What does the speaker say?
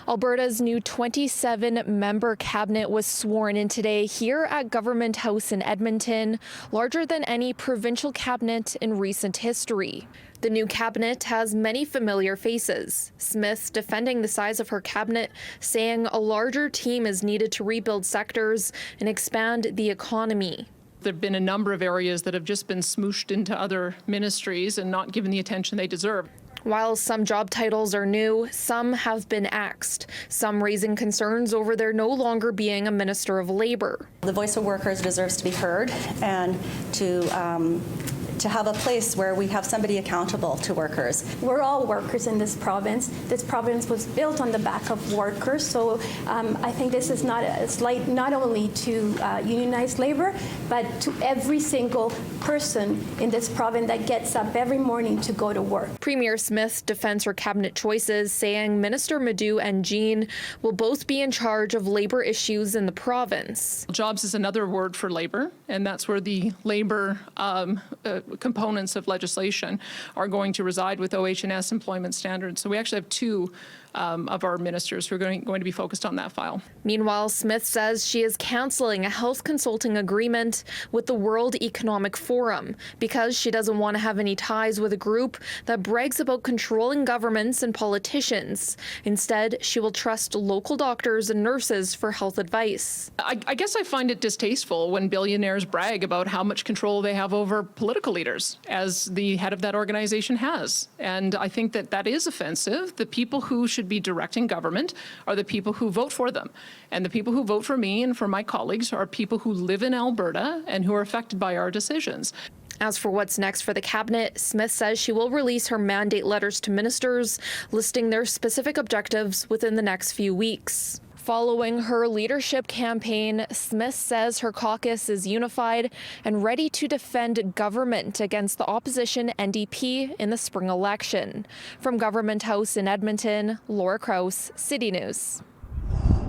Alberta's new 27-member cabinet was sworn in today here at Government House in Edmonton, larger than any provincial cabinet in recent history. The new cabinet has many familiar faces. Smith defending the size of her cabinet, saying a larger team is needed to rebuild sectors and expand the economy. There have been a number of areas that have just been smooshed into other ministries and not given the attention they deserve. While some job titles are new, some have been axed, some raising concerns over there no longer being a Minister of Labour. The voice of workers deserves to be heard and to have a place where we have somebody accountable to workers. We're all workers in this province. This province was built on the back of workers, so I think this is not a slight not only to unionized labor, but to every single person in this province that gets up every morning to go to work. Premier Smith defends her cabinet choices, saying Minister Madu and Jean will both be in charge of labor issues in the province. Jobs is another word for labor, and that's where the labor components of legislation are going to reside with OH&S employment standards. So we actually have two of our ministers who are going to be focused on that file. Meanwhile, Smith says she is canceling a health consulting agreement with the World Economic Forum because she doesn't want to have any ties with a group that brags about controlling governments and politicians. Instead, she will trust local doctors and nurses for health advice. I guess I find it distasteful when billionaires brag about how much control they have over political leaders, as the head of that organization has. And I think that that is offensive. The people who should be directing government are the people who vote for them. And the people who vote for me and for my colleagues are people who live in Alberta and who are affected by our decisions. As for what's next for the cabinet, Smith says she will release her mandate letters to ministers, listing their specific objectives within the next few weeks. Following her leadership campaign, Smith says her caucus is unified and ready to defend government against the opposition NDP in the spring election. From Government House in Edmonton, Laura Krause, City News.